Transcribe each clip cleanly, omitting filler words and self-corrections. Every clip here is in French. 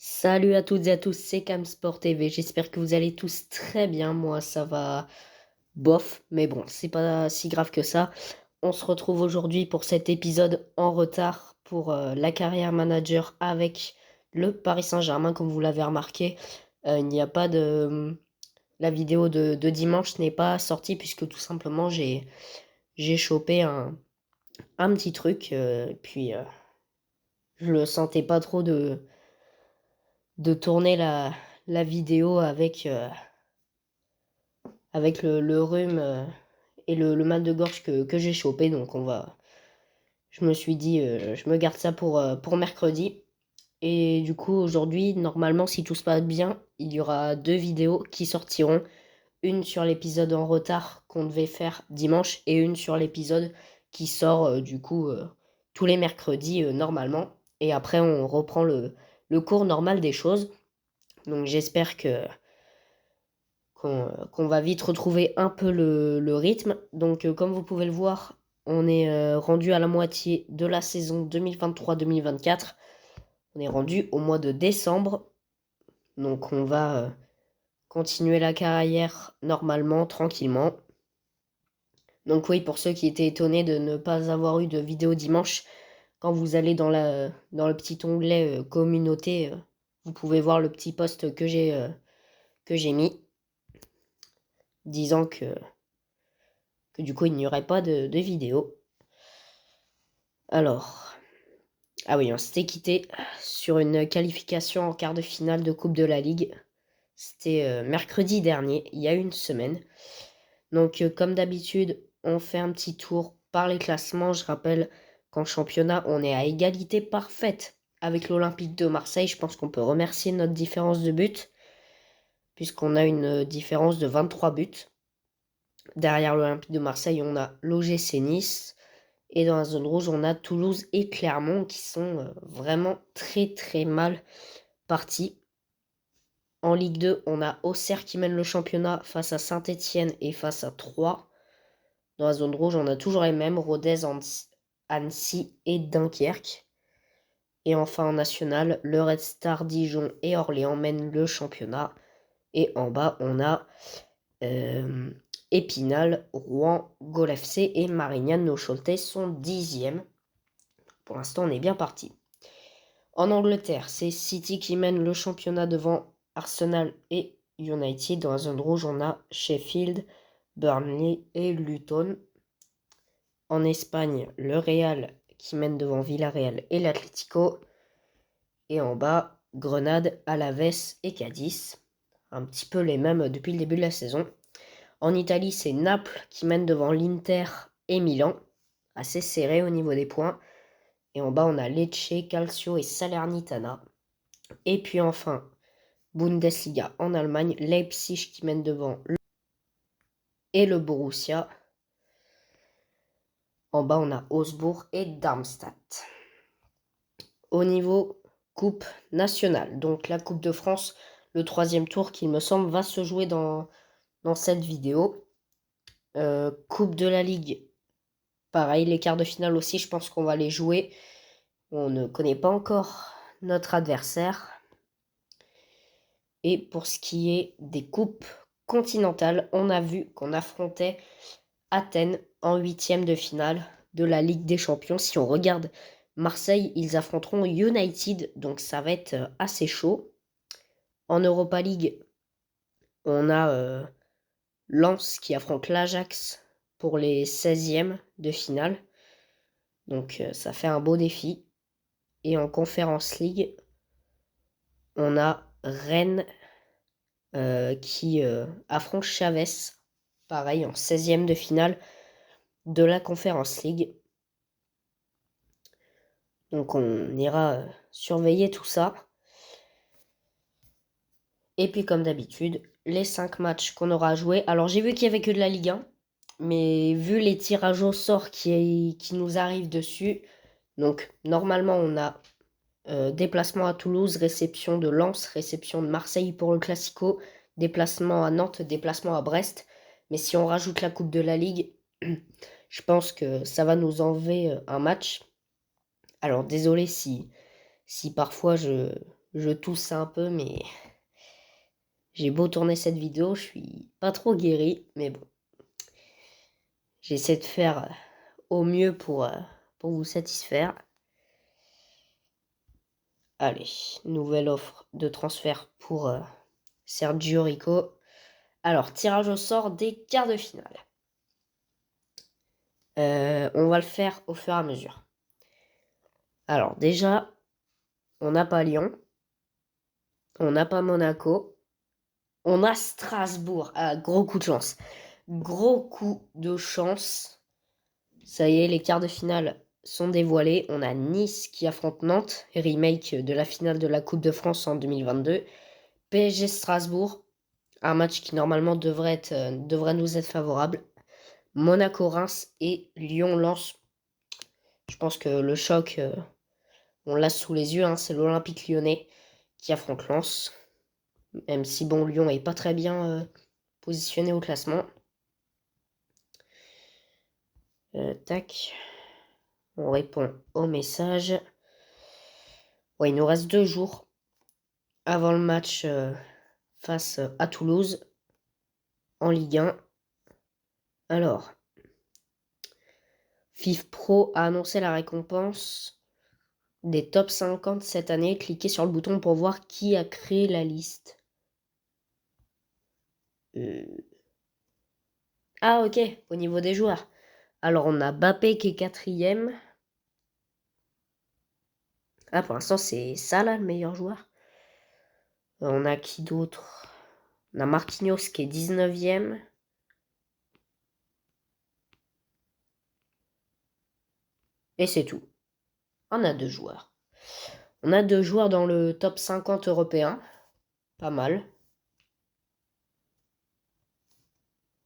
Salut à toutes et à tous, c'est Camsport TV. J'espère que vous allez tous très bien. Moi, ça va bof, mais bon, c'est pas si grave que ça. On se retrouve aujourd'hui pour cet épisode en retard pour la carrière manager avec le Paris Saint-Germain, comme vous l'avez remarqué. Il n'y a pas de... La vidéo de dimanche n'est pas sortie puisque tout simplement j'ai chopé un petit truc. Puis je le sentais pas trop de tourner la vidéo avec le rhume et le mal de gorge que j'ai chopé. Donc je me suis dit, je me garde ça pour mercredi. Et du coup, aujourd'hui, normalement, si tout se passe bien, il y aura deux vidéos qui sortiront. Une sur l'épisode en retard qu'on devait faire dimanche et une sur l'épisode qui sort tous les mercredis normalement. Et après, on reprend le cours normal des choses. Donc j'espère qu'on va vite retrouver un peu le rythme. Donc, comme vous pouvez le voir, on est rendu à la moitié de la saison 2023-2024. On est rendu au mois de décembre. Donc, on va continuer la carrière normalement, tranquillement. Donc, oui, pour ceux qui étaient étonnés de ne pas avoir eu de vidéo dimanche, quand vous allez dans le petit onglet communauté, vous pouvez voir le petit post que j'ai mis disant que du coup il n'y aurait pas de vidéo. Alors, ah oui, on s'était quitté sur une qualification en quart de finale de Coupe de la Ligue. C'était mercredi dernier, il y a une semaine. Donc, comme d'habitude, on fait un petit tour par les classements. Je rappelle qu'en championnat, on est à égalité parfaite avec l'Olympique de Marseille. Je pense qu'on peut remercier notre différence de but, puisqu'on a une différence de 23 buts. Derrière l'Olympique de Marseille, on a l'OGC Nice. Et dans la zone rouge, on a Toulouse et Clermont qui sont vraiment très très mal partis. En Ligue 2, on a Auxerre qui mène le championnat face à Saint-Étienne et face à Troyes. Dans la zone rouge, on a toujours les mêmes, Rodez, Annecy et Dunkerque. Et enfin en national, le Red Star Dijon et Orléans mènent le championnat. Et en bas, on a Épinal, Rouen, Gol FC et Marignane. Nos Choletais sont 10e. Pour l'instant, on est bien parti. En Angleterre, c'est City qui mène le championnat devant Arsenal et United. Dans la zone rouge, on a Sheffield, Burnley et Luton. En Espagne, le Real qui mène devant Villarreal et l'Atlético. Et en bas, Grenade, Alaves et Cadiz. Un petit peu les mêmes depuis le début de la saison. En Italie, c'est Naples qui mène devant l'Inter et Milan. Assez serré au niveau des points. Et en bas, on a Lecce, Calcio et Salernitana. Et puis enfin, Bundesliga en Allemagne, Leipzig qui mène devant et le Borussia. En bas, on a Augsbourg et Darmstadt. Au niveau Coupe nationale, donc la Coupe de France, le troisième tour qui me semble va se jouer dans cette vidéo. Coupe de la Ligue, pareil, les quarts de finale aussi, je pense qu'on va les jouer. On ne connaît pas encore notre adversaire. Et pour ce qui est des coupes continentales, on a vu qu'on affrontait Athènes en huitième de finale de la Ligue des Champions. Si on regarde Marseille, ils affronteront United, donc ça va être assez chaud. En Europa League, on a Lens qui affronte l'Ajax pour les 16e de finale. Donc ça fait un beau défi. Et en Conference League, on a Rennes qui affronte Chavez, pareil, en 16e de finale de la Conference League. Donc on ira surveiller tout ça. Et puis comme d'habitude, les 5 matchs qu'on aura à jouer. Alors j'ai vu qu'il n'y avait que de la Ligue 1, mais vu les tirages au sort qui nous arrivent dessus, donc normalement on a déplacement à Toulouse, réception de Lens, réception de Marseille pour le Classico, déplacement à Nantes, déplacement à Brest. Mais si on rajoute la Coupe de la Ligue, je pense que ça va nous enlever un match. Alors désolé si parfois je Je tousse un peu, mais j'ai beau tourner cette vidéo, je suis pas trop guéri, mais bon. J'essaie de faire au mieux pour vous satisfaire. Allez, nouvelle offre de transfert pour Sergio Rico. Alors, tirage au sort des quarts de finale. On va le faire au fur et à mesure. Alors, déjà, on n'a pas Lyon. On n'a pas Monaco. On a Strasbourg. Ah, gros coup de chance. Gros coup de chance. Ça y est, les quarts de finale sont dévoilés. On a Nice qui affronte Nantes, remake de la finale de la Coupe de France en 2022. PSG Strasbourg, un match qui normalement devrait nous être favorable. Monaco-Reims et Lyon-Lens. Je pense que le choc, on l'a sous les yeux, hein, c'est l'Olympique lyonnais qui affronte Lens. Même si bon, Lyon est pas très bien positionné au classement. Tac. On répond au message. Ouais, il nous reste 2 jours avant le match face à Toulouse en Ligue 1. Alors, FIFPro a annoncé la récompense des top 50 cette année. Cliquez sur le bouton pour voir qui a créé la liste. Ah ok, au niveau des joueurs. Alors on a Mbappé qui est 4e. Ah pour l'instant c'est ça là le meilleur joueur. On a qui d'autre? On a Marquinhos qui est 19e. Et c'est tout. On a 2 joueurs. On a 2 joueurs dans le top 50 européen. Pas mal.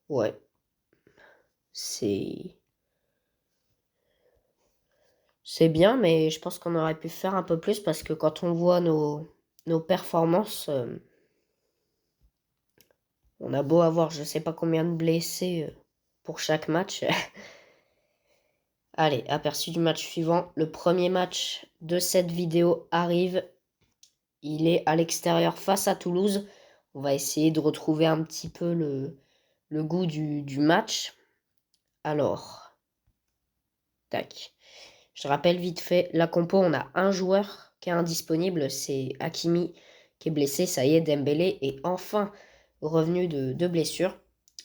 Ouais. C'est bien, mais je pense qu'on aurait pu faire un peu plus parce que quand on voit nos performances, on a beau avoir je sais pas combien de blessés pour chaque match. Allez, aperçu du match suivant. Le premier match de cette vidéo arrive. Il est à l'extérieur face à Toulouse. On va essayer de retrouver un petit peu le goût du match. Alors, tac. Je rappelle vite fait, la compo, on a un joueur qui est indisponible, c'est Hakimi qui est blessé. Ça y est, Dembélé est enfin revenu de blessure.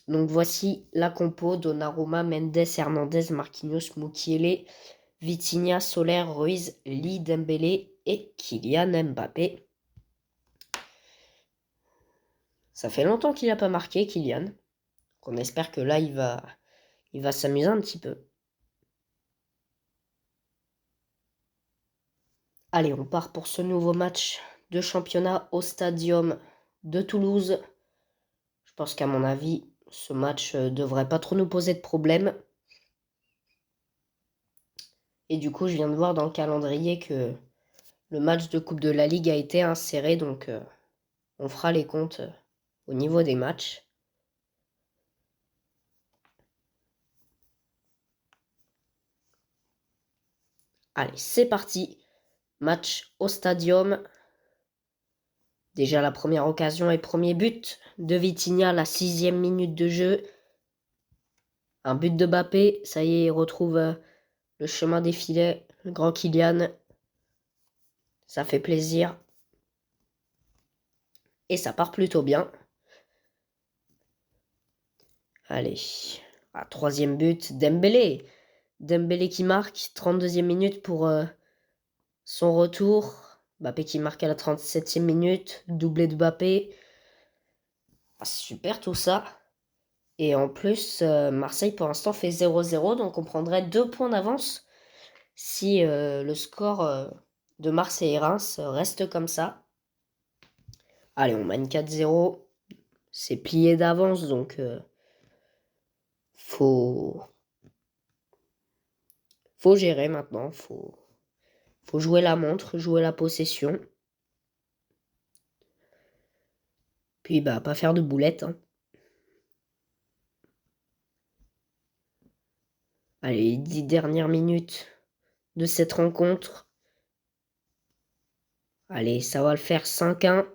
Donc voici la compo: Donnarumma, Mendes, Hernandez, Marquinhos, Mukiele, Vitinha, Soler, Ruiz, Lee, Dembélé et Kylian Mbappé. Ça fait longtemps qu'il n'a pas marqué, Kylian. On espère que là, il va s'amuser un petit peu. Allez, on part pour ce nouveau match de championnat au Stadium de Toulouse. Je pense qu'à mon avis, ce match devrait pas trop nous poser de problème. Et du coup, je viens de voir dans le calendrier que le match de Coupe de la Ligue a été inséré, donc on fera les comptes au niveau des matchs. Allez, c'est parti. Match au Stadium. Déjà la première occasion et premier but de Vitinha, la 6e minute de jeu. Un but de Mbappé, ça y est, il retrouve le chemin des filets, le grand Kylian. Ça fait plaisir. Et ça part plutôt bien. Allez, 3e but, Dembélé. Dembélé qui marque, 32e minute pour son retour. Mbappé qui marque à la 37e minute, doublé de Mbappé. Ah, super tout ça. Et en plus, Marseille pour l'instant fait 0-0, donc on prendrait 2 points d'avance si le score de Marseille et Reims reste comme ça. Allez, on mène 4-0. C'est plié d'avance, donc faut gérer maintenant. Faut jouer la montre, jouer la possession. Puis bah pas faire de boulettes. Hein. Allez, 10 dernières minutes de cette rencontre. Allez, ça va le faire 5-1.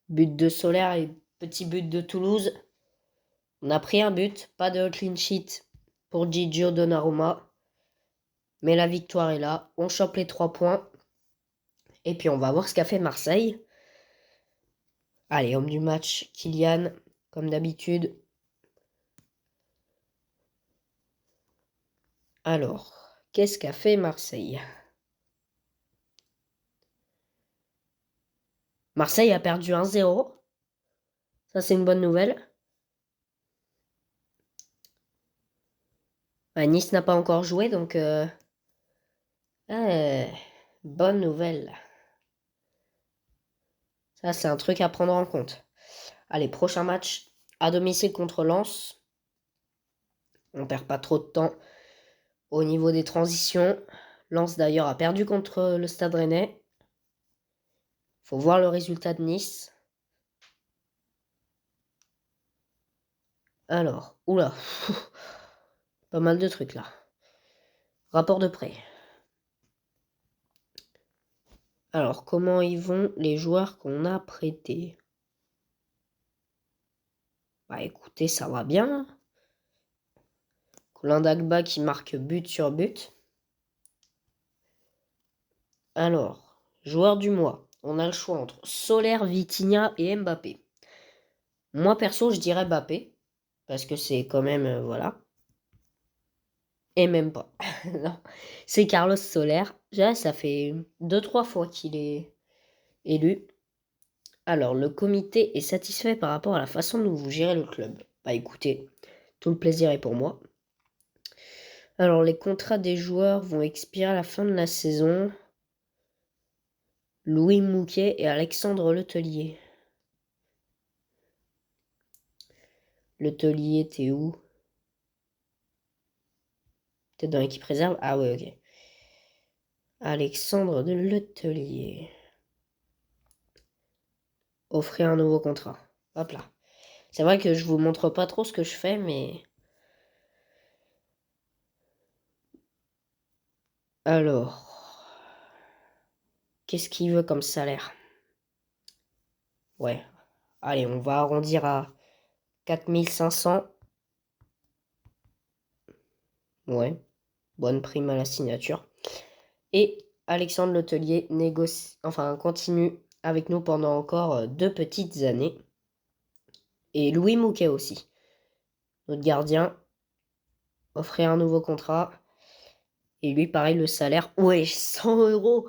But de Solaire et petit but de Toulouse. On a pris un but, pas de clean sheet pour Gigio Donnarumma. Mais la victoire est là. On chope les 3 points. Et puis on va voir ce qu'a fait Marseille. Allez, homme du match, Kylian, comme d'habitude. Alors, qu'est-ce qu'a fait Marseille? Marseille a perdu 1-0. Ça, c'est une bonne nouvelle. Nice n'a pas encore joué, donc... bonne nouvelle. Ça, c'est un truc à prendre en compte. Allez, prochain match à domicile contre Lens. On perd pas trop de temps au niveau des transitions. Lens, d'ailleurs, a perdu contre le Stade Rennais. Faut voir le résultat de Nice. Alors, oula, pas mal de trucs là. Rapport de prêt. Alors, comment ils vont les joueurs qu'on a prêtés? Bah écoutez, ça va bien. Colin Dagba qui marque but sur but. Alors, joueur du mois. On a le choix entre Solaire, Vitinha et Mbappé. Moi perso, je dirais Mbappé. Parce que c'est quand même, voilà. Et même pas. Non, c'est Carlos Soler. Déjà, ça fait 2-3 fois qu'il est élu. Alors, le comité est satisfait par rapport à la façon dont vous gérez le club. Bah écoutez, tout le plaisir est pour moi. Alors, les contrats des joueurs vont expirer à la fin de la saison. Louis Mouquet et Alexandre Letellier. Letellier, t'es où? T'es dans l'équipe réserve? Ah ouais, ok. Alexandre de Letellier. Offrir un nouveau contrat. Hop là. C'est vrai que je vous montre pas trop ce que je fais, mais... Alors... Qu'est-ce qu'il veut comme salaire? Ouais. Allez, on va arrondir à 4500. Ouais. Bonne prime à la signature. Et Alexandre Letellier négocie, enfin continue avec nous pendant encore 2 petites années. Et Louis Mouquet aussi. Notre gardien offrait un nouveau contrat. Et lui, pareil, le salaire. Ouais, 100 euros.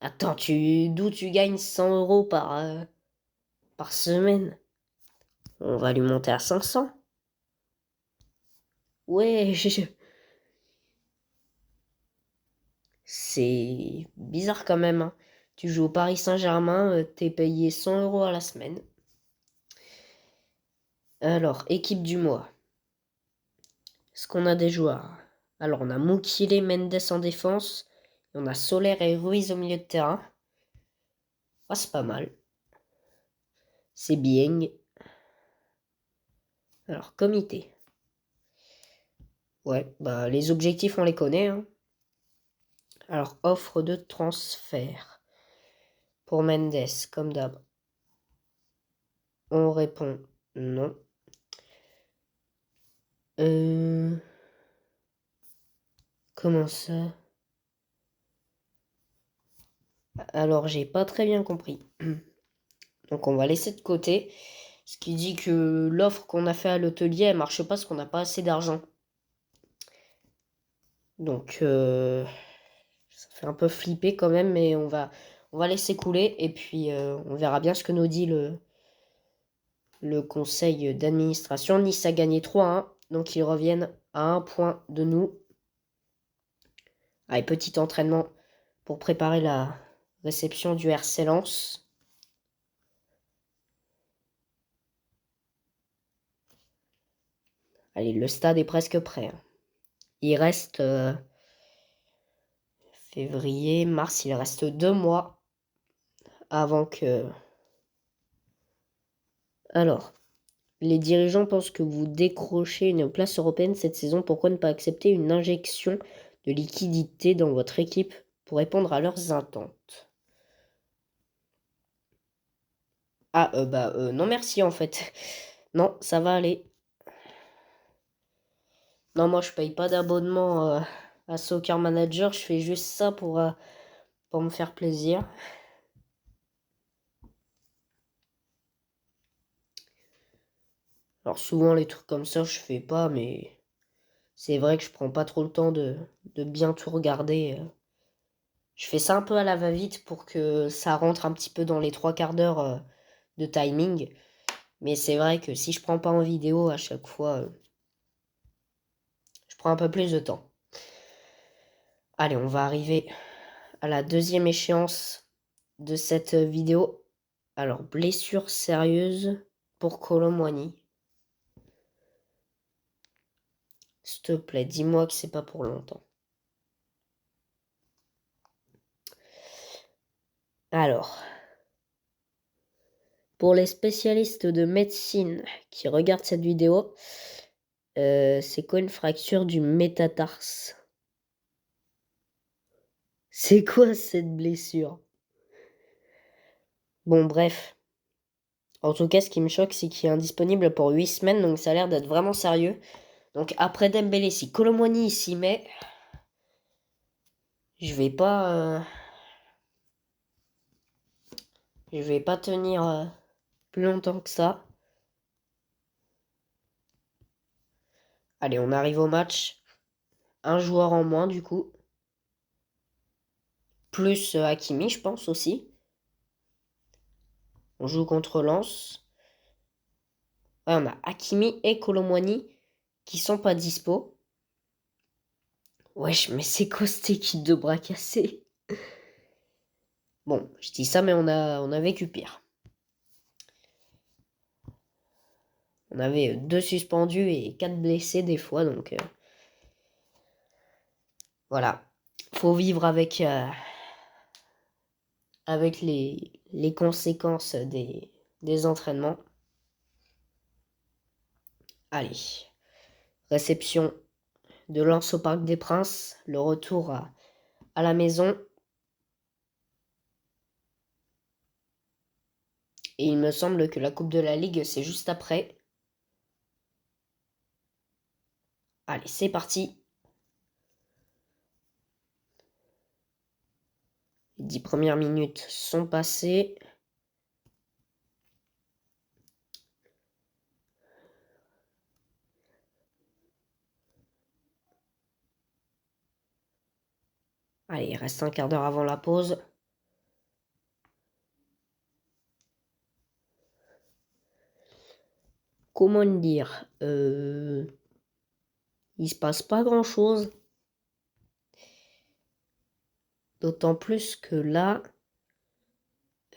Attends, d'où tu gagnes 100 euros par semaine? On va lui monter à 500. Ouais, c'est bizarre quand même, hein. Tu joues au Paris Saint-Germain, t'es payé 100 euros à la semaine. Alors, équipe du mois. Est-ce qu'on a des joueurs? Alors, on a Moukile, Mendes en défense. Et on a Soler et Ruiz au milieu de terrain. Ah, c'est pas mal. C'est bien. Alors, comité. Ouais, bah les objectifs, on les connaît, hein. Alors, offre de transfert. Pour Mendes, comme d'hab. On répond non. Comment ça? Alors, j'ai pas très bien compris. Donc, on va laisser de côté. Ce qui dit que l'offre qu'on a fait à l'hôtelier, elle marche pas parce qu'on n'a pas assez d'argent. Donc, ça fait un peu flipper quand même, mais on va laisser couler. Et puis, on verra bien ce que nous dit le conseil d'administration. Nice a gagné 3-1. Donc, ils reviennent à 1 point de nous. Allez, petit entraînement pour préparer la réception du RC Lens. Allez, le stade est presque prêt, hein. Il reste février, mars, il reste 2 mois avant que... Alors, les dirigeants pensent que vous décrochez une place européenne cette saison. Pourquoi ne pas accepter une injection de liquidité dans votre équipe pour répondre à leurs attentes? Ah, non merci en fait. Non, ça va aller. Non, moi je paye pas d'abonnement à Soccer Manager, je fais juste ça pour me faire plaisir. Alors souvent les trucs comme ça je fais pas, mais c'est vrai que je prends pas trop le temps de bien tout regarder. Je fais ça un peu à la va-vite pour que ça rentre un petit peu dans les 3/4 d'heure de timing. Mais c'est vrai que si je prends pas en vidéo à chaque fois, je prends un peu plus de temps. Allez, on va arriver à la deuxième échéance de cette vidéo. Alors, blessure sérieuse pour Kolo Muani. S'il te plaît, dis-moi que c'est pas pour longtemps. Alors, pour les spécialistes de médecine qui regardent cette vidéo, c'est quoi une fracture du métatarse? C'est quoi cette blessure? Bon, bref. En tout cas, ce qui me choque, c'est qu'il est indisponible pour 8 semaines, donc ça a l'air d'être vraiment sérieux. Donc après Dembélé, si Kolo Muani s'y met, je vais pas, je vais pas tenir plus longtemps que ça. Allez, on arrive au match. Un joueur en moins, du coup. Plus Hakimi, je pense aussi. On joue contre Lens. Ouais, on a Hakimi et Kolo Muani qui sont pas dispo. Wesh, mais c'est quoi cette équipe de bras cassés? Bon, je dis ça, mais on a vécu pire. On avait 2 suspendus et 4 blessés des fois, donc voilà. Faut vivre avec les conséquences des entraînements. Allez, réception de Lens au Parc des Princes, le retour à la maison. Et il me semble que la Coupe de la Ligue, c'est juste après. Allez, c'est parti. Les 10 premières minutes sont passées. Allez, il reste un quart d'heure avant la pause. Comment dire il se passe pas grand-chose. D'autant plus que là,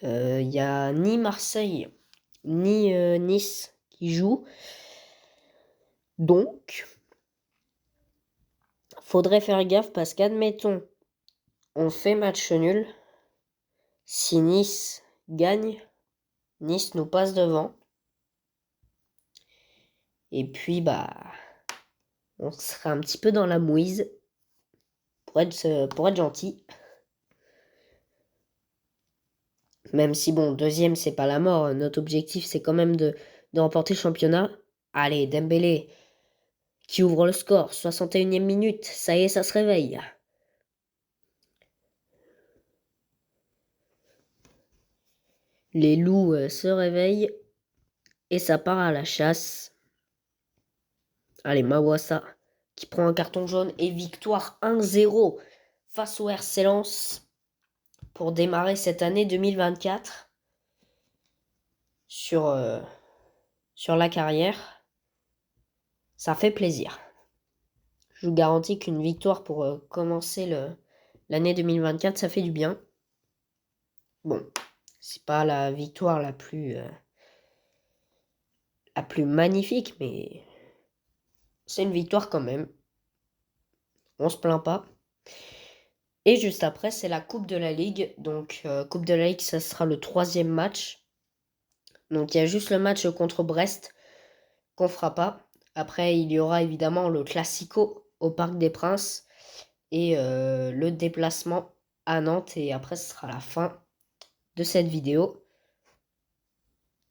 il n'y a ni Marseille, ni Nice qui jouent. Donc, faudrait faire gaffe parce qu'admettons, on fait match nul. Si Nice gagne, Nice nous passe devant. Et puis, on sera un petit peu dans la mouise pour être gentil. Même si, bon, deuxième, c'est pas la mort. Notre objectif, c'est quand même de remporter le championnat. Allez, Dembélé, qui ouvre le score. 61e minute. Ça y est, ça se réveille. Les loups se réveillent et ça part à la chasse. Allez, Mawassa qui prend un carton jaune et victoire 1-0 face au RC Lens pour démarrer cette année 2024 sur la carrière. Ça fait plaisir. Je vous garantis qu'une victoire pour commencer l'année 2024, ça fait du bien. Bon, c'est pas la victoire la plus magnifique, mais c'est une victoire quand même. On se plaint pas. Et juste après, c'est la Coupe de la Ligue. Donc, Coupe de la Ligue, ça sera le 3e match. Donc, il y a juste le match contre Brest qu'on fera pas. Après, il y aura évidemment le Classico au Parc des Princes et le déplacement à Nantes. Et après, ce sera la fin de cette vidéo.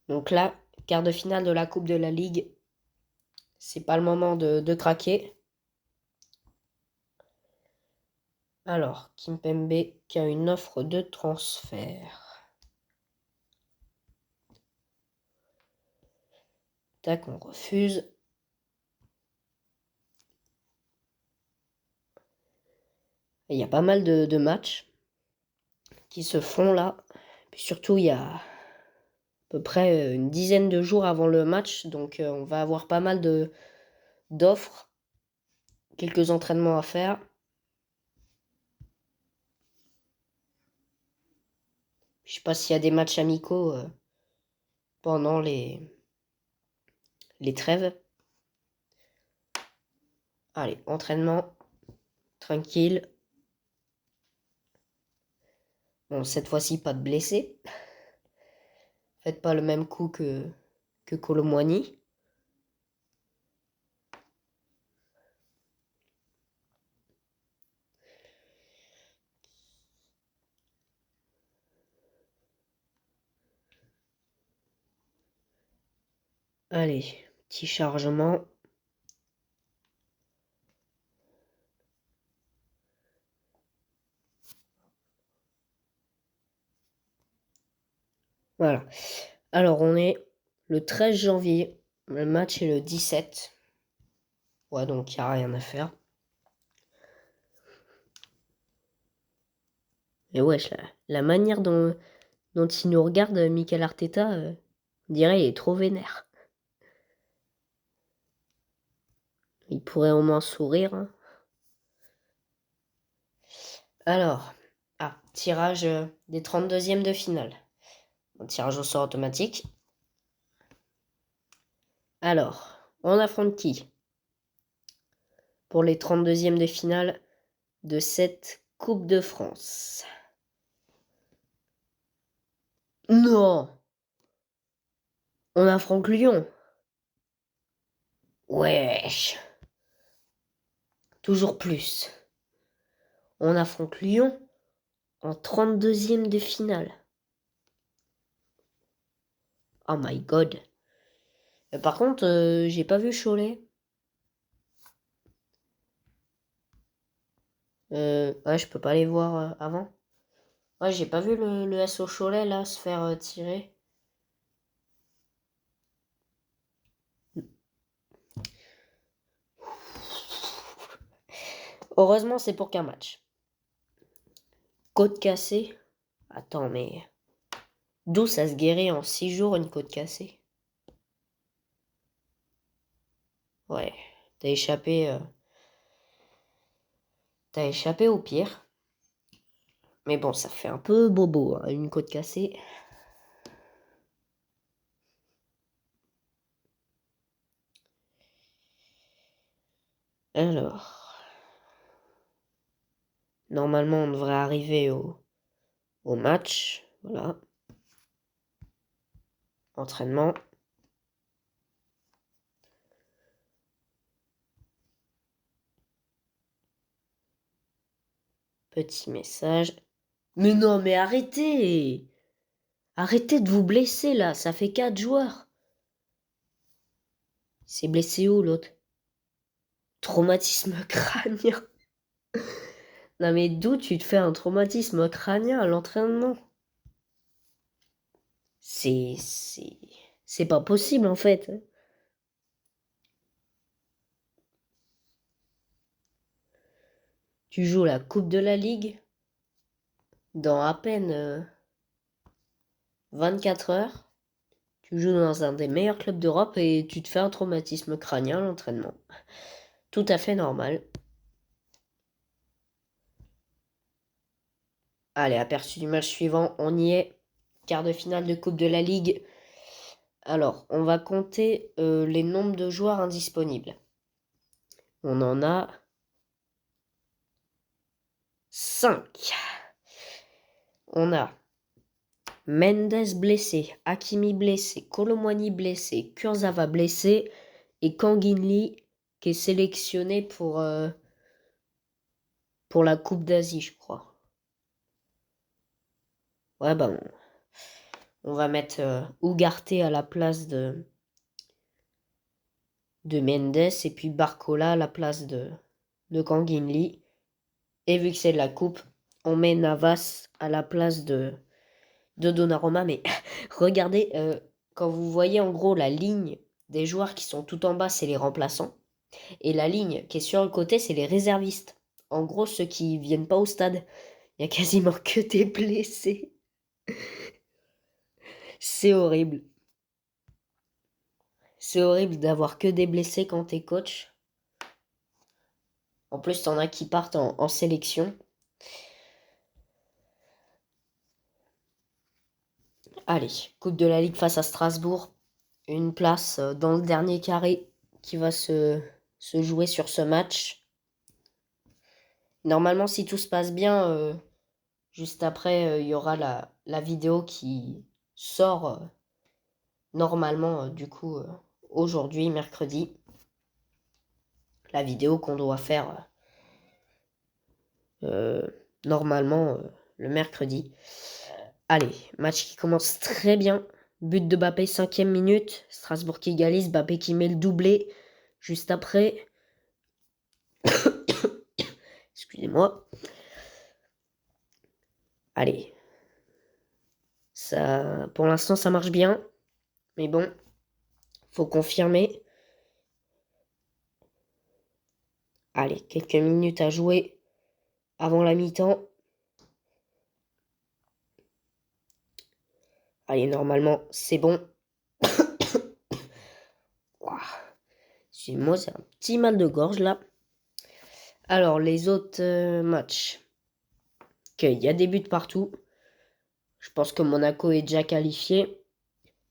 Donc là, quart de finale de la Coupe de la Ligue. C'est pas le moment de craquer. Alors, Kimpembe qui a une offre de transfert. Tac, on refuse. Il y a pas mal de matchs qui se font là. Puis surtout, il y a à peu près une dizaine de jours avant le match. Donc, on va avoir pas mal d'offres. Quelques entraînements à faire. Je sais pas s'il y a des matchs amicaux pendant les trêves. Allez, entraînement. Tranquille. Bon, cette fois-ci, pas de blessés. Faites pas le même coup que Colomboigny. Allez, petit chargement. Voilà. Alors, on est le 13 janvier. Le match est le 17. Ouais, donc il n'y a rien à faire. Et wesh, la manière dont il nous regarde, Mikel Arteta, on dirait il est trop vénère. Il pourrait au moins sourire. Hein. Alors, tirage des 32e de finale. Un tirage au sort automatique. Alors, on affronte qui pour les 32e de finale de cette Coupe de France? Non, on affronte Lyon. Wesh, toujours plus. On affronte Lyon en 32e de finale. Oh my god. Par contre, j'ai pas vu Cholet. Ouais, je peux pas les voir avant. Ouais, j'ai pas vu le SO Cholet là se faire tirer. Heureusement, c'est pour qu'un match. Côte cassée. Attends, mais d'où ça se guérit en 6 jours une côte cassée? Ouais, t'as échappé. T'as échappé au pire. Mais bon, ça fait un peu bobo, hein, une côte cassée. Alors, normalement, on devrait arriver au match. Voilà. Entraînement. Petit message. Mais non, mais arrêtez! Arrêtez de vous blesser là, ça fait 4 joueurs. C'est blessé où l'autre? Traumatisme crânien. Non mais d'où tu te fais un traumatisme crânien à l'entraînement? C'est... C'est pas possible en fait. Tu joues la Coupe de la Ligue dans à peine 24 heures. Tu joues dans un des meilleurs clubs d'Europe et tu te fais un traumatisme crânien à l'entraînement. Tout à fait normal. Allez, aperçu du match suivant, on y est. Quart de finale de Coupe de la Ligue. Alors, on va compter les nombres de joueurs indisponibles. On en a 5. On a Mendes blessé, Hakimi blessé, Colomboigny blessé, Kurzawa blessé et Kanginli qui est sélectionné pour la Coupe d'Asie, je crois. Ouais, bah On va mettre Ugarte à la place de Mendes et puis Barcola à la place de Kangin Lee. Et vu que c'est de la coupe, on met Navas à la place de Donnarumma. Mais regardez, quand vous voyez en gros la ligne des joueurs qui sont tout en bas, c'est les remplaçants. Et la ligne qui est sur le côté, c'est les réservistes. En gros, ceux qui viennent pas au stade. Il y a quasiment que des blessés. C'est horrible. C'est horrible d'avoir que des blessés quand t'es coach. En plus, t'en as qui partent en sélection. Allez, Coupe de la Ligue face à Strasbourg. Une place dans le dernier carré qui va se jouer sur ce match. Normalement, si tout se passe bien, juste après, il y aura la vidéo qui sort normalement, du coup, aujourd'hui, mercredi. La vidéo qu'on doit faire normalement le mercredi. Allez, match qui commence très bien. But de Mbappé, 5e minute. Strasbourg qui égalise. Mbappé qui met le doublé juste après. Excusez-moi. Allez. Ça, pour l'instant, ça marche bien. Mais bon, faut confirmer. Allez, quelques minutes à jouer avant la mi-temps. Allez, normalement, c'est bon. Excusez-moi, c'est un petit mal de gorge là. Alors, les autres matchs. Il y a des buts partout. Je pense que Monaco est déjà qualifié.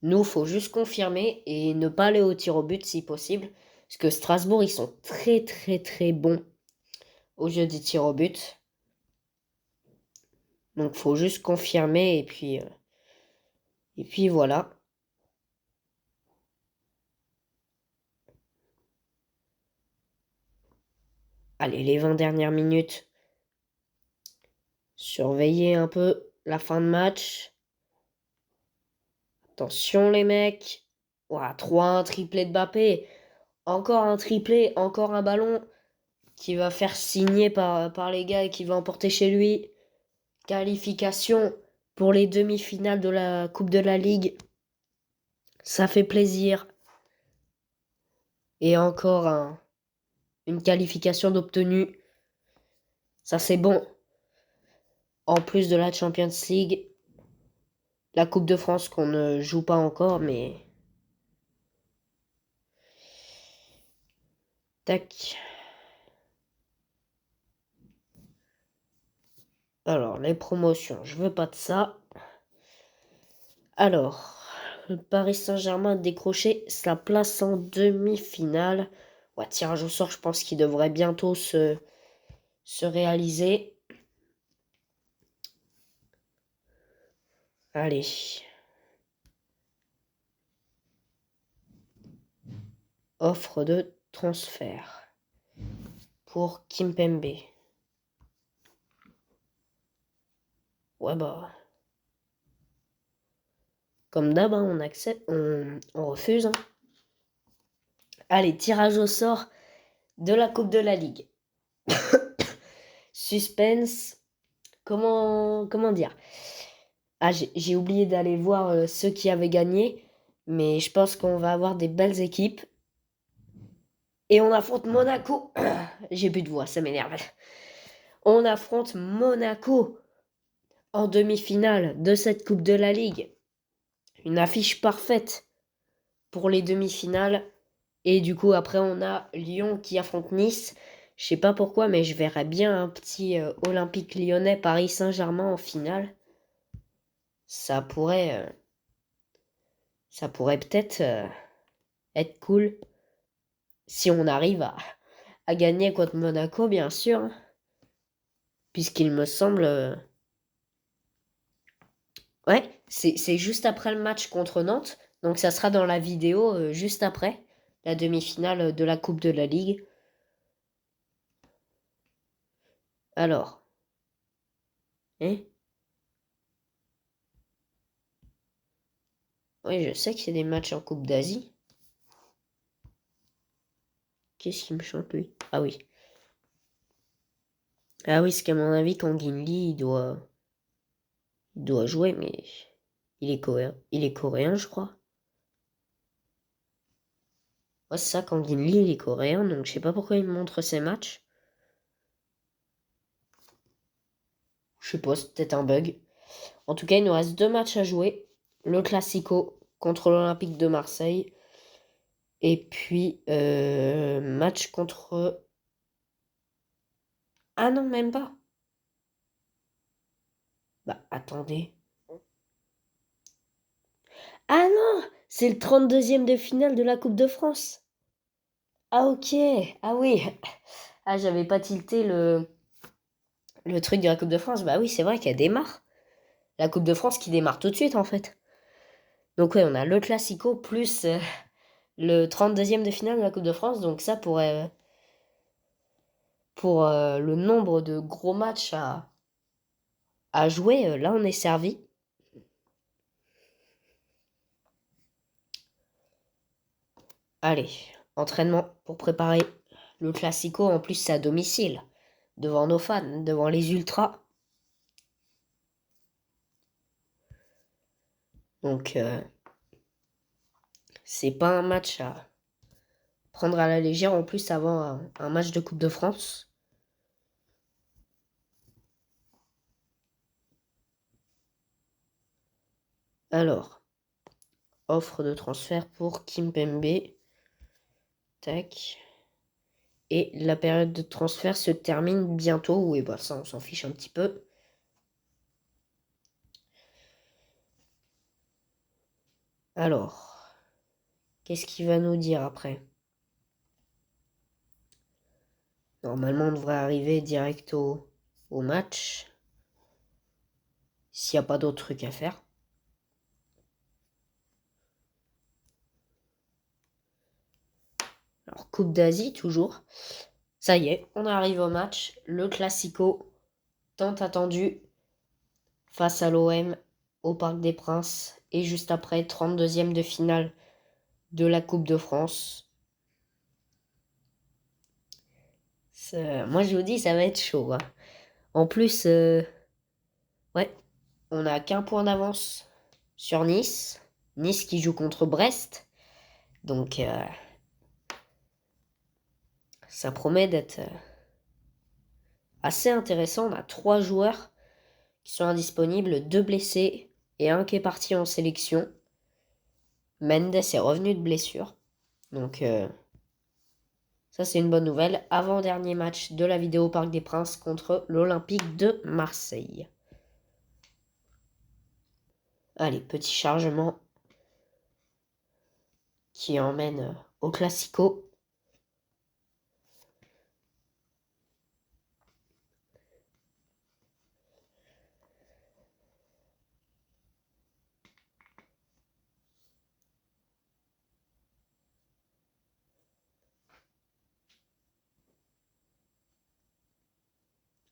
Nous, faut juste confirmer et ne pas aller au tir au but si possible. Parce que Strasbourg, ils sont très très très bons au jeu des tirs au but. Donc, faut juste confirmer et puis voilà. Allez, les 20 dernières minutes. Surveillez un peu la fin de match. Attention les mecs. Ouah, 3-1, triplé de Mbappé. Encore un triplé, encore un ballon qui va faire signer par les gars et qui va emporter chez lui. Qualification pour les demi-finales de la Coupe de la Ligue. Ça fait plaisir. Et encore une qualification d'obtenue. Ça c'est bon. En plus de la Champions League. La Coupe de France qu'on ne joue pas encore, mais... Tac. Alors, les promotions, je veux pas de ça. Alors, le Paris Saint-Germain a décroché sa place en demi-finale. Ouais, tirage au sort, je pense qu'il devrait bientôt se réaliser. Allez. Offre de transfert pour Kimpembe. Ouais, bah. Comme d'hab, hein, on accepte, on refuse. Hein. Allez, tirage au sort de la Coupe de la Ligue. Suspense. Comment dire? Ah, j'ai oublié d'aller voir ceux qui avaient gagné. Mais je pense qu'on va avoir des belles équipes. Et on affronte Monaco. J'ai plus de voix, ça m'énerve. On affronte Monaco en demi-finale de cette Coupe de la Ligue. Une affiche parfaite pour les demi-finales. Et du coup, après, on a Lyon qui affronte Nice. Je sais pas pourquoi, mais je verrais bien un petit Olympique Lyonnais Paris Saint-Germain en finale. Ça pourrait peut-être être cool si on arrive à gagner contre Monaco, bien sûr. Puisqu'il me semble... Ouais, c'est juste après le match contre Nantes. Donc ça sera dans la vidéo juste après la demi-finale de la Coupe de la Ligue. Alors. Hein? Oui, je sais qu'il y a des matchs en Coupe d'Asie. Qu'est-ce qu'il me chante, lui? Ah oui. Ah oui, c'est qu'à mon avis, Kang-in Lee, il doit jouer, mais il est coréen, je crois. Ouais, c'est ça, Kang-in Lee, il est coréen, donc je sais pas pourquoi il me montre ses matchs. Je sais pas, c'est peut-être un bug. En tout cas, il nous reste 2 matchs à jouer. Le Classico contre l'Olympique de Marseille. Et puis, match contre... Ah non, même pas. Bah, attendez. Ah non, c'est le 32e de finale de la Coupe de France. Ah ok, ah oui. Ah, j'avais pas tilté le truc de la Coupe de France. Bah oui, c'est vrai qu'elle démarre. La Coupe de France qui démarre tout de suite, en fait. Donc ouais, on a le Classico plus le 32e de finale de la Coupe de France. Donc ça, pour le nombre de gros matchs à jouer, là, on est servi. Allez, entraînement pour préparer le Classico. En plus, c'est à domicile, devant nos fans, devant les ultras. Donc, c'est pas un match à prendre à la légère. En plus, avant un match de Coupe de France. Alors, offre de transfert pour Kimpembe. Tac. Et la période de transfert se termine bientôt. Oui, bah ça, on s'en fiche un petit peu. Alors, qu'est-ce qu'il va nous dire après? Normalement, on devrait arriver direct au match. S'il n'y a pas d'autres trucs à faire. Alors, Coupe d'Asie, toujours. Ça y est, on arrive au match. Le Classico, tant attendu, face à l'OM, au Parc des Princes. Et juste après, 32e de finale de la Coupe de France. Moi, je vous dis, ça va être chaud, hein. En plus, ouais, on n'a qu'un point d'avance sur Nice. Nice qui joue contre Brest. Donc, ça promet d'être assez intéressant. On a 3 joueurs qui sont indisponibles, 2 blessés et un qui est parti en sélection. Mendes est revenu de blessure. Donc, ça, c'est une bonne nouvelle. Avant-dernier match de la vidéo au Parc des Princes contre l'Olympique de Marseille. Allez, petit chargement qui emmène au Classico.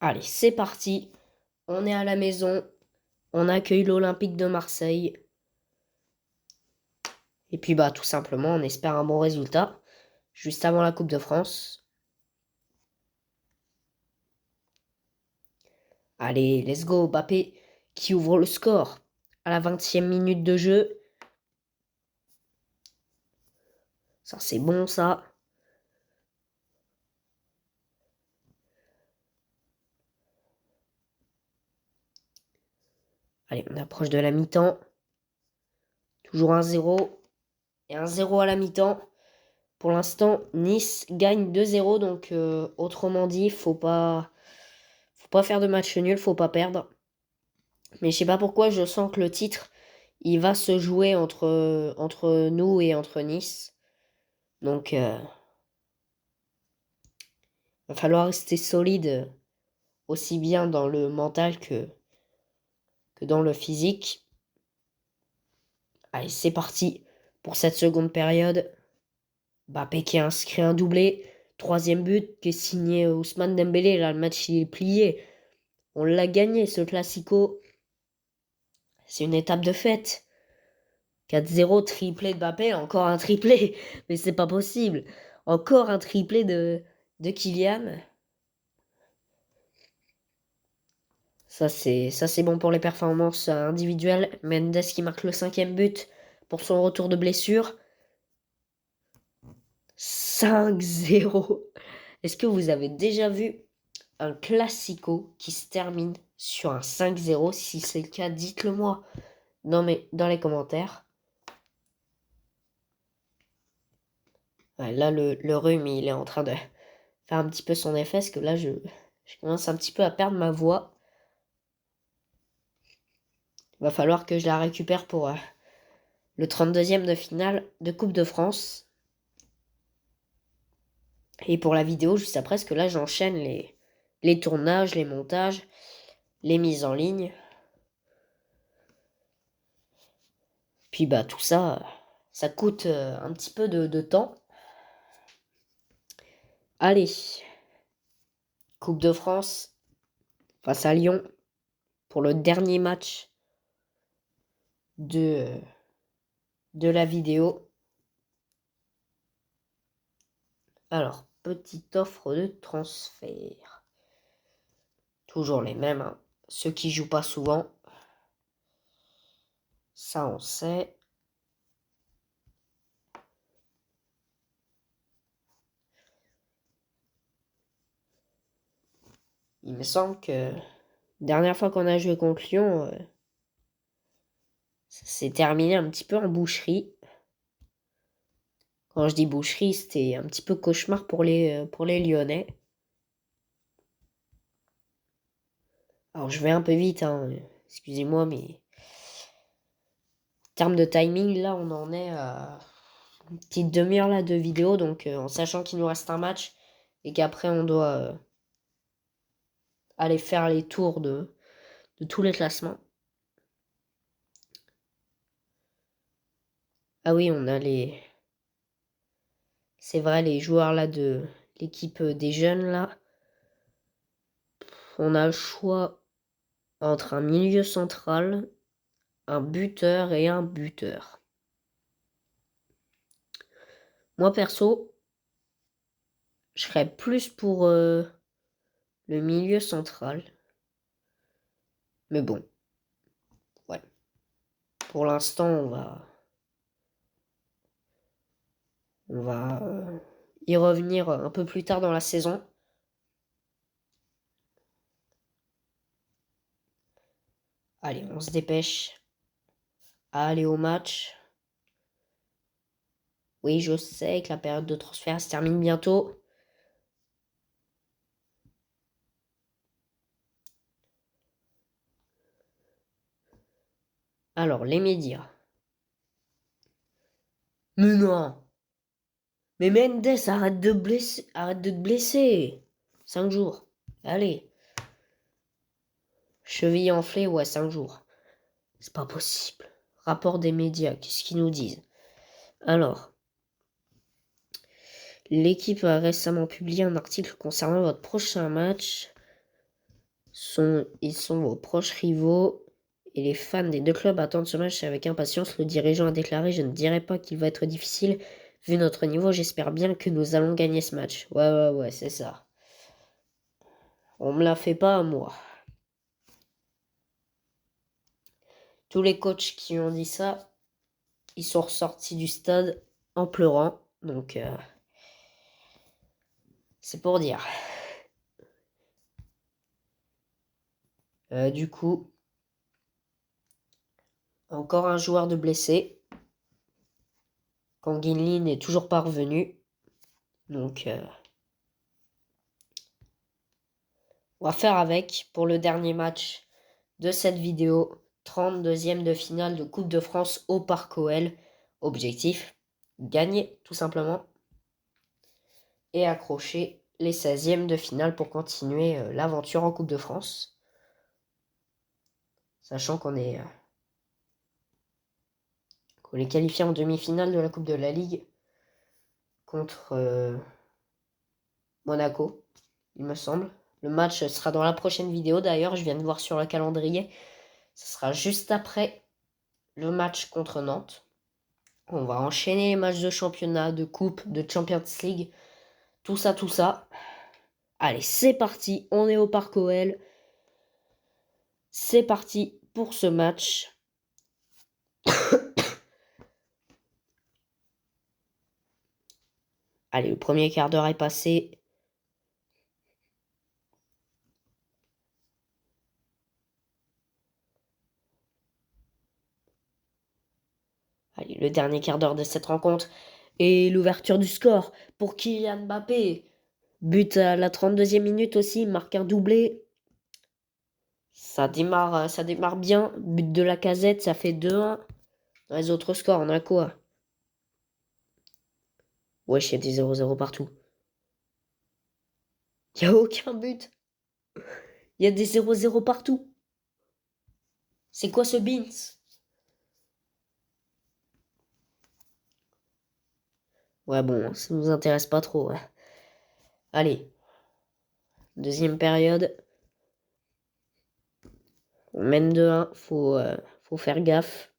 Allez, c'est parti. On est à la maison. On accueille l'Olympique de Marseille. Et puis, bah, tout simplement, on espère un bon résultat. Juste avant la Coupe de France. Allez, let's go. Mbappé qui ouvre le score à la 20e minute de jeu. Ça, c'est bon, ça. Allez, on approche de la mi-temps. Toujours 1-0. Et 1-0 à la mi-temps. Pour l'instant, Nice gagne 2-0. Donc, autrement dit, faut pas faire de match nul, faut pas perdre. Mais je sais pas pourquoi, je sens que le titre, il va se jouer entre nous et entre Nice. Donc, va falloir rester solide aussi bien dans le mental que dans le physique. Allez, c'est parti pour cette seconde période. Mbappé qui a inscrit un doublé. 3e but qui est signé Ousmane Dembélé. Là, le match il est plié. On l'a gagné, ce Classico. C'est une étape de fête. 4-0, triplé de Mbappé, encore un triplé. Mais c'est pas possible. Encore un triplé de Kylian. Ça, c'est bon pour les performances individuelles. Mendes qui marque le 5e but pour son retour de blessure. 5-0. Est-ce que vous avez déjà vu un classico qui se termine sur un 5-0? Si c'est le cas, dites-le moi dans les commentaires. Ouais, là, le rhume, il est en train de faire un petit peu son effet, parce que là, je commence un petit peu à perdre ma voix. Il va falloir que je la récupère pour le 32e de finale de Coupe de France. Et pour la vidéo, juste après, parce que là, j'enchaîne les tournages, les montages, les mises en ligne. Puis bah tout ça, ça coûte un petit peu de temps. Allez, Coupe de France face à Lyon pour le dernier match de la vidéo. Alors, petite offre de transfert. Toujours les mêmes, hein. Ceux qui jouent pas souvent. Ça, on sait. Il me semble que dernière fois qu'on a joué contre Lyon, ça s'est terminé un petit peu en boucherie. Quand je dis boucherie, c'était un petit peu cauchemar pour les Lyonnais. Alors je vais un peu vite, hein. Excusez-moi, mais en termes de timing, là, on en est à une petite demi-heure là de vidéo, donc en sachant qu'il nous reste un match et qu'après on doit aller faire les tours de tous les classements. Ah oui, on a c'est vrai, les joueurs là de l'équipe des jeunes là. On a le choix entre un milieu central, un buteur et un buteur. Moi perso, je serais plus pour le milieu central. Mais bon, ouais. Pour l'instant, on va y revenir un peu plus tard dans la saison. Allez, on se dépêche à aller au match. Oui, je sais que la période de transfert se termine bientôt. Alors, les médias. Mais non! Mais Mendes, arrête de te blesser. 5 jours. Allez. Cheville enflée, ouais, 5 jours. C'est pas possible. Rapport des médias, qu'est-ce qu'ils nous disent? Alors, l'équipe a récemment publié un article concernant votre prochain match. Ils sont vos proches rivaux et les fans des deux clubs attendent ce match avec impatience. Le dirigeant a déclaré: je ne dirais pas qu'il va être difficile. Vu notre niveau, j'espère bien que nous allons gagner ce match. Ouais, c'est ça. On me la fait pas à moi. Tous les coachs qui ont dit ça, ils sont ressortis du stade en pleurant. Donc, c'est pour dire. Du coup, encore un joueur de blessé. Kanguinli n'est toujours pas revenu. Donc, on va faire avec pour le dernier match de cette vidéo. 32e de finale de Coupe de France au Parc OL. Objectif, gagner tout simplement. Et accrocher les 16e de finale pour continuer l'aventure en Coupe de France. Sachant qu'on est qualifié en demi-finale de la Coupe de la Ligue contre Monaco, il me semble. Le match sera dans la prochaine vidéo d'ailleurs, je viens de voir sur le calendrier. Ce sera juste après le match contre Nantes. On va enchaîner les matchs de championnat, de coupe, de Champions League. Tout ça, tout ça. Allez, c'est parti. On est au Parc OL. C'est parti pour ce match. Allez, le premier quart d'heure est passé. Allez, le dernier quart d'heure de cette rencontre. Et l'ouverture du score pour Kylian Mbappé. But à la 32e minute aussi, marque un doublé. Ça démarre bien. But de Lacazette, ça fait 2-1. Dans les autres scores, on a quoi? Wesh, il y a des 0-0 partout. Il n'y a aucun but. Il y a des 0-0 partout. C'est quoi ce Beans? Ouais, bon, ça nous intéresse pas trop. Ouais. Allez, deuxième période. On mène 2-1. Faut faire gaffe.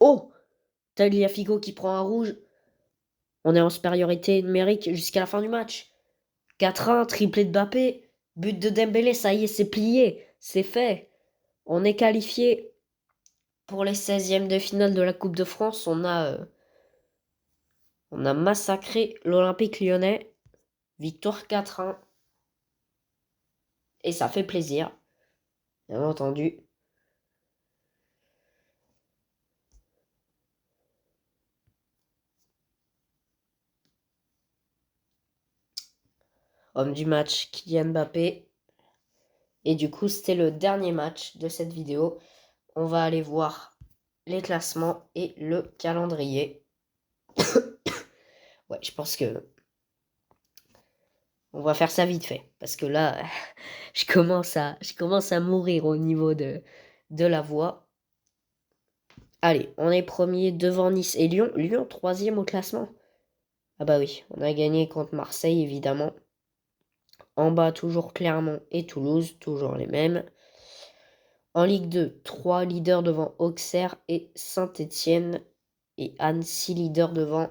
Oh! Tagliafico qui prend un rouge. On est en supériorité numérique jusqu'à la fin du match. 4-1, triplé de Mbappé. But de Dembélé, ça y est, c'est plié. C'est fait. On est qualifié pour les 16e de finale de la Coupe de France. On a massacré l'Olympique lyonnais. Victoire 4-1. Et ça fait plaisir, bien entendu. Homme du match, Kylian Mbappé. Et du coup, c'était le dernier match de cette vidéo. On va aller voir les classements et le calendrier. Ouais, je pense que on va faire ça vite fait. Parce que là, je commence à mourir au niveau de la voix. Allez, on est premier devant Nice et Lyon. Lyon, 3e au classement. Ah bah oui, on a gagné contre Marseille, évidemment. En bas, toujours Clermont et Toulouse, toujours les mêmes. En Ligue 2, 3 leaders devant Auxerre et Saint-Étienne. Et Annecy, leader devant...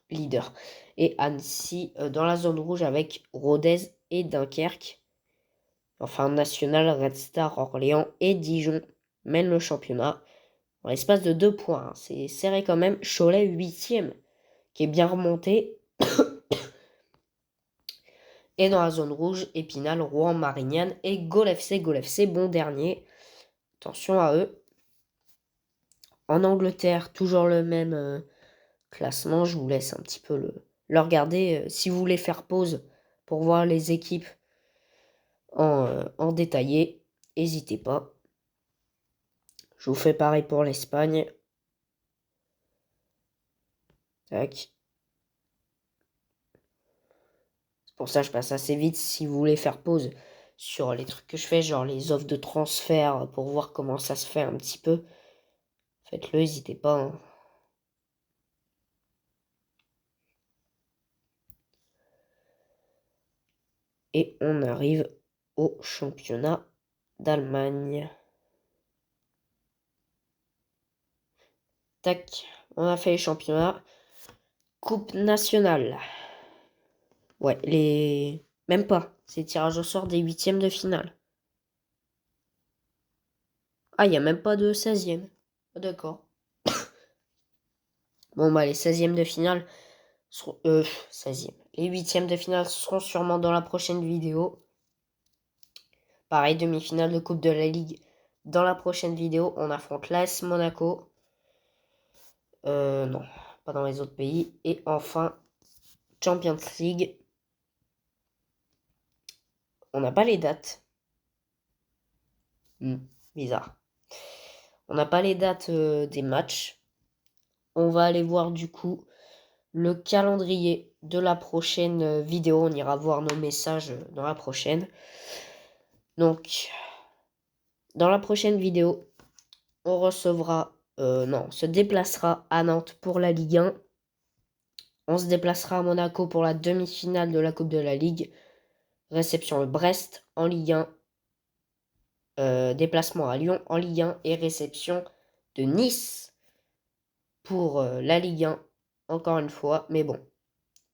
leader. Et Annecy dans la zone rouge avec Rodez et Dunkerque. Enfin, national, Red Star, Orléans et Dijon mènent le championnat. En l'espace de 2 points, hein. C'est serré quand même. Cholet, 8e, qui est bien remonté. Et dans la zone rouge, Épinal, Rouen, Marignane et Gol FC. Gol FC, bon dernier. Attention à eux. En Angleterre, toujours le même classement. Je vous laisse un petit peu le regarder. Si vous voulez faire pause pour voir les équipes en détaillé, n'hésitez pas. Je vous fais pareil pour l'Espagne. Tac. C'est pour ça que je passe assez vite. Si vous voulez faire pause sur les trucs que je fais, genre les offres de transfert, pour voir comment ça se fait un petit peu, faites-le, n'hésitez pas. Hein. Et on arrive au championnat d'Allemagne. Tac, on a fait les championnats. Coupe nationale. Ouais, les... Même pas. C'est tirage au sort des 8e de finale. Ah, il n'y a même pas de 16e. Ah, d'accord. Bon, bah, les 16e de finale seront... 16e. Les 8e de finale seront sûrement dans la prochaine vidéo. Pareil, demi-finale de Coupe de la Ligue. Dans la prochaine vidéo, on affronte l'AS Monaco. Non, pas dans les autres pays. Et enfin, Champions League. On n'a pas les dates. Bizarre. On n'a pas les dates des matchs. On va aller voir du coup le calendrier de la prochaine vidéo. On ira voir nos messages dans la prochaine. Donc, dans la prochaine vidéo, on recevra... non, on se déplacera à Nantes pour la Ligue 1. On se déplacera à Monaco pour la demi-finale de la Coupe de la Ligue. Réception de Brest en Ligue 1. Déplacement à Lyon en Ligue 1 et réception de Nice pour la Ligue 1, encore une fois. Mais bon,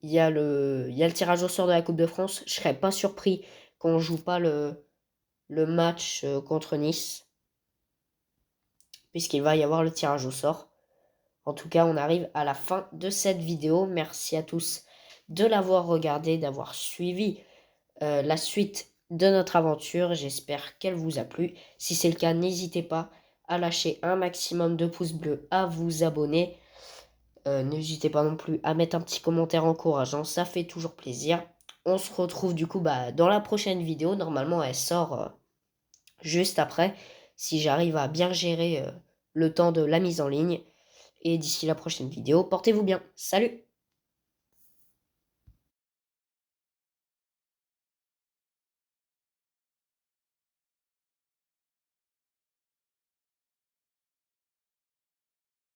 il y a le tirage au sort de la Coupe de France. Je serais pas surpris qu'on joue pas le match contre Nice, puisqu'il va y avoir le tirage au sort. En tout cas, on arrive à la fin de cette vidéo. Merci à tous de l'avoir regardé, d'avoir suivi la suite de notre aventure. J'espère qu'elle vous a plu. Si c'est le cas, n'hésitez pas à lâcher un maximum de pouces bleus, à vous abonner. N'hésitez pas non plus à mettre un petit commentaire encourageant, ça fait toujours plaisir. On se retrouve du coup dans la prochaine vidéo. Normalement, elle sort juste après, si j'arrive à bien gérer le temps de la mise en ligne. Et d'ici la prochaine vidéo, portez-vous bien. Salut!